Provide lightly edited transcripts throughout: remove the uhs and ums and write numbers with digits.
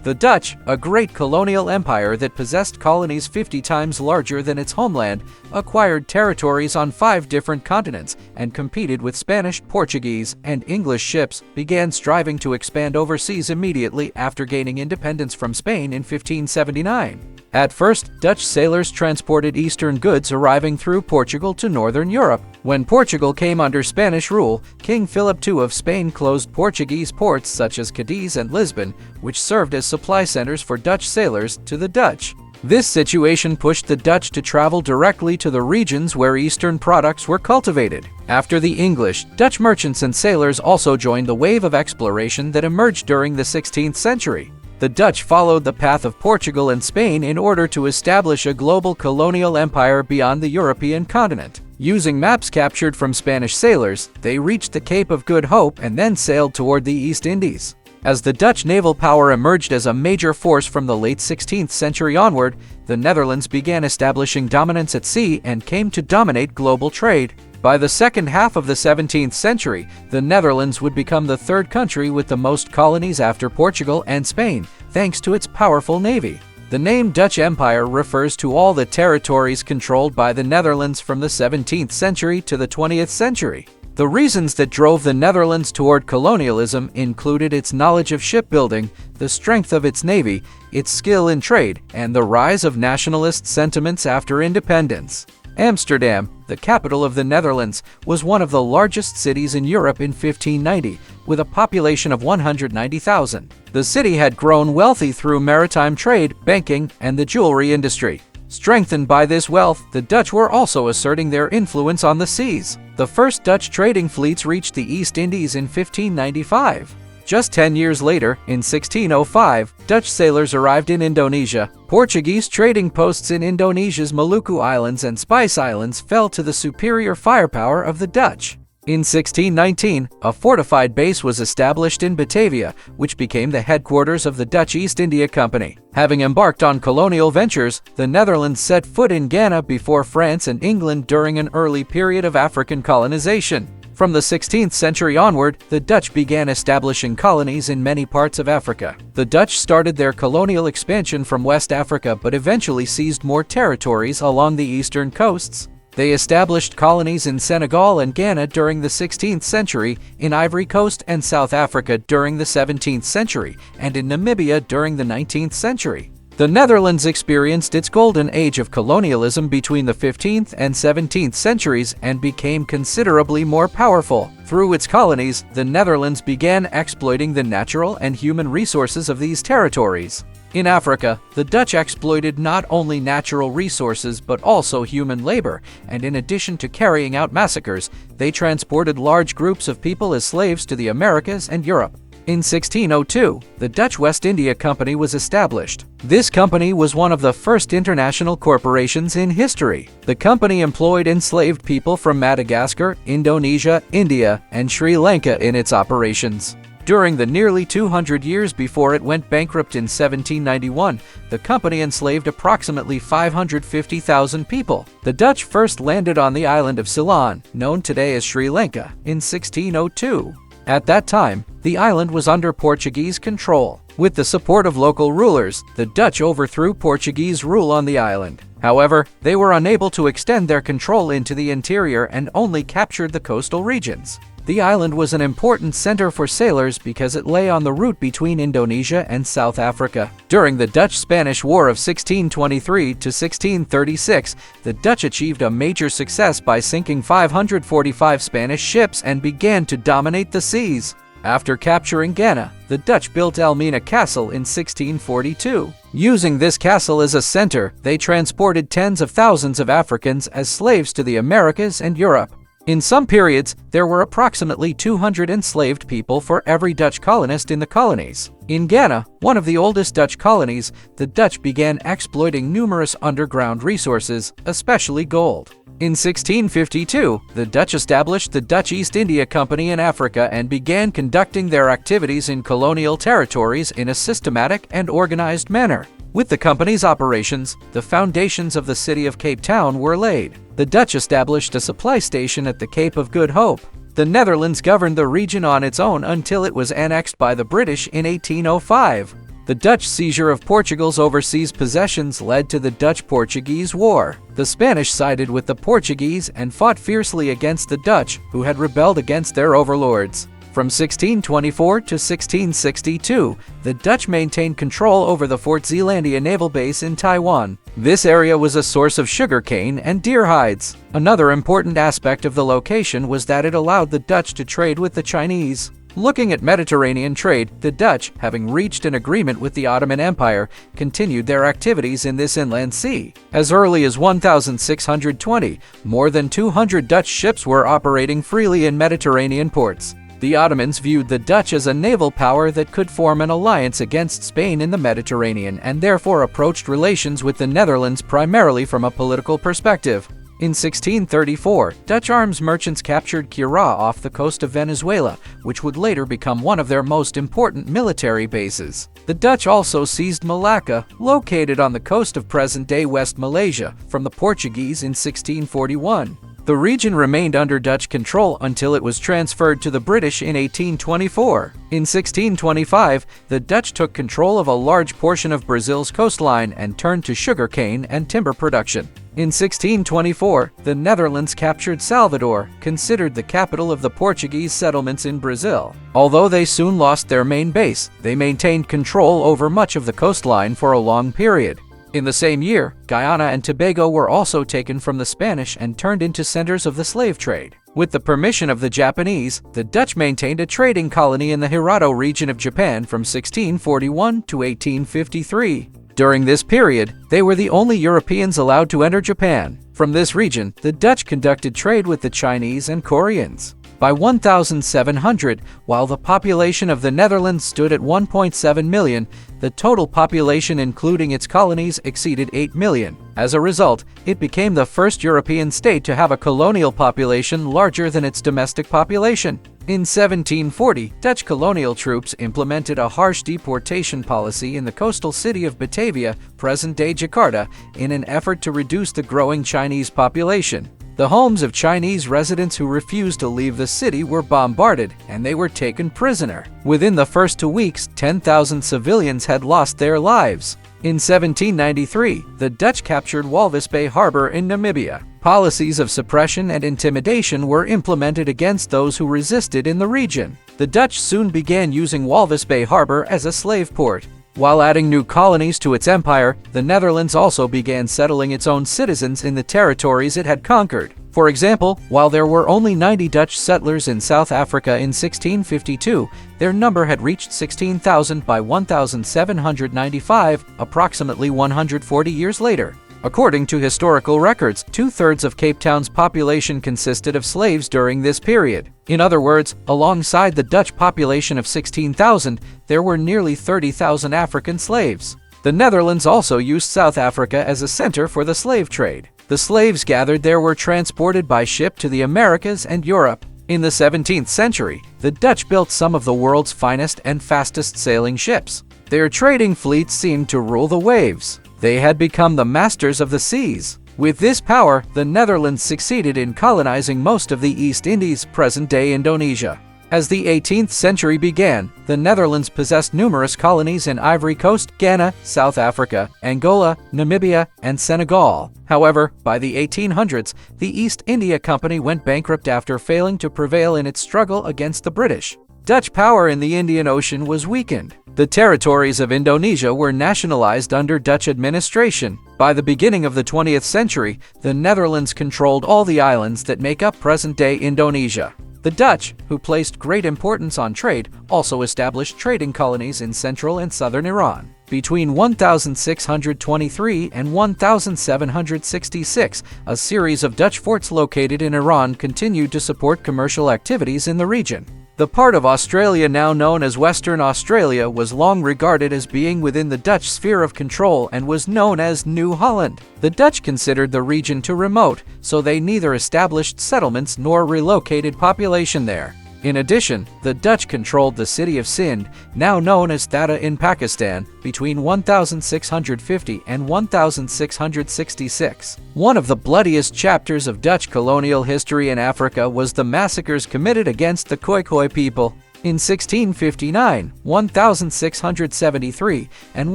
The Dutch, a great colonial empire that possessed colonies 50 times larger than its homeland, acquired territories on 5 different continents and competed with Spanish, Portuguese, and English ships, began striving to expand overseas immediately after gaining independence from Spain in 1579. At first, Dutch sailors transported eastern goods arriving through Portugal to northern Europe. When Portugal came under Spanish rule, King Philip II of Spain closed Portuguese ports such as Cadiz and Lisbon, which served as supply centers for Dutch sailors, to the Dutch. This situation pushed the Dutch to travel directly to the regions where eastern products were cultivated. After the English, Dutch merchants and sailors also joined the wave of exploration that emerged during the 16th century. The Dutch followed the path of Portugal and Spain in order to establish a global colonial empire beyond the European continent. Using maps captured from Spanish sailors, they reached the Cape of Good Hope and then sailed toward the East Indies. As the Dutch naval power emerged as a major force from the late 16th century onward, the Netherlands began establishing dominance at sea and came to dominate global trade. By the second half of the 17th century, the Netherlands would become the third country with the most colonies after Portugal and Spain, thanks to its powerful navy. The name Dutch Empire refers to all the territories controlled by the Netherlands from the 17th century to the 20th century. The reasons that drove the Netherlands toward colonialism included its knowledge of shipbuilding, the strength of its navy, its skill in trade, and the rise of nationalist sentiments after independence. Amsterdam, the capital of the Netherlands, was one of the largest cities in Europe in 1590, with a population of 190,000. The city had grown wealthy through maritime trade, banking, and the jewelry industry. Strengthened by this wealth, the Dutch were also asserting their influence on the seas. The first Dutch trading fleets reached the East Indies in 1595. Just 10 years later, in 1605, Dutch sailors arrived in Indonesia. Portuguese trading posts in Indonesia's Maluku Islands and Spice Islands fell to the superior firepower of the Dutch. In 1619, a fortified base was established in Batavia, which became the headquarters of the Dutch East India Company. Having embarked on colonial ventures, the Netherlands set foot in Ghana before France and England during an early period of African colonization. From the 16th century onward, the Dutch began establishing colonies in many parts of Africa. The Dutch started their colonial expansion from West Africa but eventually seized more territories along the eastern coasts. They established colonies in Senegal and Ghana during the 16th century, in Ivory Coast and South Africa during the 17th century, and in Namibia during the 19th century. The Netherlands experienced its golden age of colonialism between the 15th and 17th centuries and became considerably more powerful. Through its colonies, the Netherlands began exploiting the natural and human resources of these territories. In Africa, the Dutch exploited not only natural resources but also human labor, and in addition to carrying out massacres, they transported large groups of people as slaves to the Americas and Europe. In 1602, the Dutch West India Company was established. This company was one of the first international corporations in history. The company employed enslaved people from Madagascar, Indonesia, India, and Sri Lanka in its operations. During the nearly 200 years before it went bankrupt in 1791, the company enslaved approximately 550,000 people. The Dutch first landed on the island of Ceylon, known today as Sri Lanka, in 1602. At that time, the island was under Portuguese control. With the support of local rulers, the Dutch overthrew Portuguese rule on the island. However, they were unable to extend their control into the interior and only captured the coastal regions. The island was an important center for sailors because it lay on the route between Indonesia and South Africa. During the Dutch-Spanish War of 1623 to 1636, the Dutch achieved a major success by sinking 545 Spanish ships and began to dominate the seas. After capturing Ghana, the Dutch built Elmina Castle in 1642. Using this castle as a center, they transported tens of thousands of Africans as slaves to the Americas and Europe. In some periods, there were approximately 200 enslaved people for every Dutch colonist in the colonies. In Ghana, one of the oldest Dutch colonies, the Dutch began exploiting numerous underground resources, especially gold. In 1652, the Dutch established the Dutch East India Company in Africa and began conducting their activities in colonial territories in a systematic and organized manner. With the company's operations, the foundations of the city of Cape Town were laid. The Dutch established a supply station at the Cape of Good Hope. The Netherlands governed the region on its own until it was annexed by the British in 1805. The Dutch seizure of Portugal's overseas possessions led to the Dutch-Portuguese War. The Spanish sided with the Portuguese and fought fiercely against the Dutch, who had rebelled against their overlords. From 1624 to 1662, the Dutch maintained control over the Fort Zeelandia naval base in Taiwan. This area was a source of sugarcane and deer hides. Another important aspect of the location was that it allowed the Dutch to trade with the Chinese. Looking at Mediterranean trade, the Dutch, having reached an agreement with the Ottoman Empire, continued their activities in this inland sea. As early as 1620, more than 200 Dutch ships were operating freely in Mediterranean ports. The Ottomans viewed the Dutch as a naval power that could form an alliance against Spain in the Mediterranean and therefore approached relations with the Netherlands primarily from a political perspective. In 1634, Dutch arms merchants captured Cura off the coast of Venezuela, which would later become one of their most important military bases. The Dutch also seized Malacca, located on the coast of present-day West Malaysia, from the Portuguese in 1641. The region remained under Dutch control until it was transferred to the British in 1824. In 1625, the Dutch took control of a large portion of Brazil's coastline and turned to sugarcane and timber production. In 1624, the Netherlands captured Salvador, considered the capital of the Portuguese settlements in Brazil. Although they soon lost their main base, they maintained control over much of the coastline for a long period. In the same year, Guyana and Tobago were also taken from the Spanish and turned into centers of the slave trade. With the permission of the Japanese, the Dutch maintained a trading colony in the Hirado region of Japan from 1641 to 1853. During this period, they were the only Europeans allowed to enter Japan. From this region, the Dutch conducted trade with the Chinese and Koreans. By 1700, while the population of the Netherlands stood at 1.7 million, the total population including its colonies exceeded 8 million. As a result, it became the first European state to have a colonial population larger than its domestic population. In 1740, Dutch colonial troops implemented a harsh deportation policy in the coastal city of Batavia, present-day Jakarta, in an effort to reduce the growing Chinese population. The homes of Chinese residents who refused to leave the city were bombarded, and they were taken prisoner. Within the first 2 weeks, 10,000 civilians had lost their lives. In 1793, the Dutch captured Walvis Bay Harbor in Namibia. Policies of suppression and intimidation were implemented against those who resisted in the region. The Dutch soon began using Walvis Bay Harbor as a slave port. While adding new colonies to its empire, the Netherlands also began settling its own citizens in the territories it had conquered. For example, while there were only 90 Dutch settlers in South Africa in 1652, their number had reached 16,000 by 1795, approximately 140 years later. According to historical records, 2/3 of Cape Town's population consisted of slaves during this period. In other words, alongside the Dutch population of 16,000, there were nearly 30,000 African slaves. The Netherlands also used South Africa as a center for the slave trade. The slaves gathered there were transported by ship to the Americas and Europe. In the 17th century, the Dutch built some of the world's finest and fastest sailing ships. Their trading fleets seemed to rule the waves. They had become the masters of the seas. With this power, the Netherlands succeeded in colonizing most of the East Indies, present-day Indonesia. As the 18th century began, the Netherlands possessed numerous colonies in Ivory Coast, Ghana, South Africa, Angola, Namibia, and Senegal. However, by the 1800s, the East India Company went bankrupt after failing to prevail in its struggle against the British. Dutch power in the Indian Ocean was weakened. The territories of Indonesia were nationalized under Dutch administration. By the beginning of the 20th century, the Netherlands controlled all the islands that make up present-day Indonesia. The Dutch, who placed great importance on trade, also established trading colonies in central and southern Iran. Between 1623 and 1766, a series of Dutch forts located in Iran continued to support commercial activities in the region. The part of Australia now known as Western Australia was long regarded as being within the Dutch sphere of control and was known as New Holland. The Dutch considered the region too remote, so they neither established settlements nor relocated population there. In addition, the Dutch controlled the city of Sindh, now known as Thatta in Pakistan, between 1650 and 1666. One of the bloodiest chapters of Dutch colonial history in Africa was the massacres committed against the Khoikhoi people. In 1659, 1673, and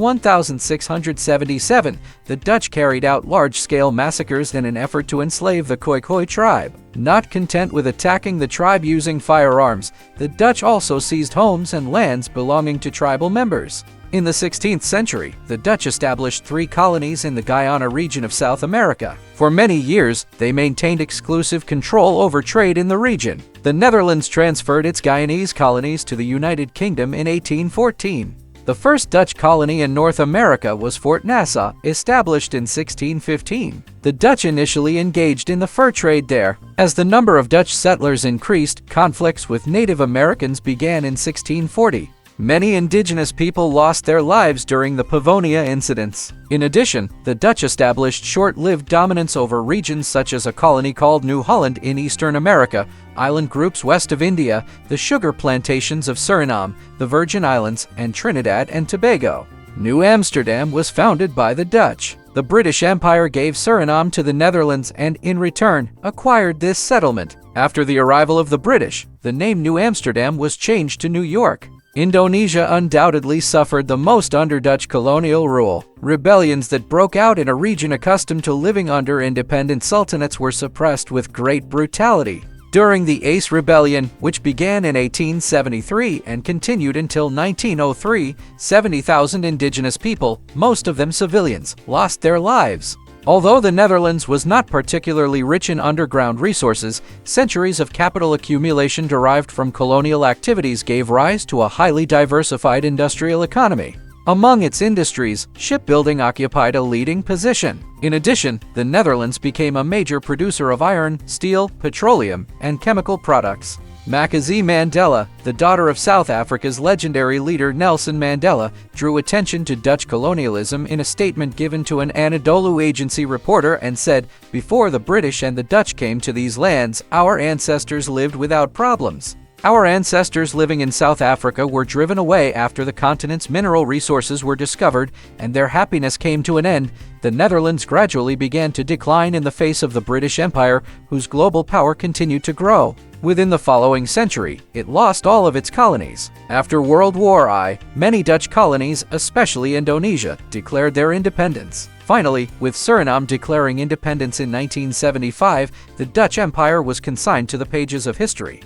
1677, the Dutch carried out large-scale massacres in an effort to enslave the Khoikhoi tribe. Not content with attacking the tribe using firearms, the Dutch also seized homes and lands belonging to tribal members. In the 16th century, the Dutch established 3 colonies in the Guyana region of South America. For many years, they maintained exclusive control over trade in the region. The Netherlands transferred its Guyanese colonies to the United Kingdom in 1814. The first Dutch colony in North America was Fort Nassau, established in 1615. The Dutch initially engaged in the fur trade there. As the number of Dutch settlers increased, conflicts with Native Americans began in 1640. Many indigenous people lost their lives during the Pavonia incidents. In addition, the Dutch established short-lived dominance over regions such as a colony called New Holland in Eastern America, island groups west of India, the sugar plantations of Suriname, the Virgin Islands, and Trinidad and Tobago. New Amsterdam was founded by the Dutch. The British Empire gave Suriname to the Netherlands and, in return, acquired this settlement. After the arrival of the British, the name New Amsterdam was changed to New York. Indonesia undoubtedly suffered the most under Dutch colonial rule. Rebellions that broke out in a region accustomed to living under independent sultanates were suppressed with great brutality. During the Ace Rebellion, which began in 1873 and continued until 1903, 70,000 indigenous people, most of them civilians, lost their lives. Although the Netherlands was not particularly rich in underground resources, centuries of capital accumulation derived from colonial activities gave rise to a highly diversified industrial economy. Among its industries, shipbuilding occupied a leading position. In addition, the Netherlands became a major producer of iron, steel, petroleum, and chemical products. Makazi Mandela, the daughter of South Africa's legendary leader Nelson Mandela, drew attention to Dutch colonialism in a statement given to an Anadolu Agency reporter and said, "Before the British and the Dutch came to these lands, our ancestors lived without problems. Our ancestors living in South Africa were driven away after the continent's mineral resources were discovered, and their happiness came to an end. The Netherlands gradually began to decline in the face of the British Empire, whose global power continued to grow. Within the following century, it lost all of its colonies. After World War I, many Dutch colonies, especially Indonesia, declared their independence. Finally, with Suriname declaring independence in 1975, the Dutch Empire was consigned to the pages of history.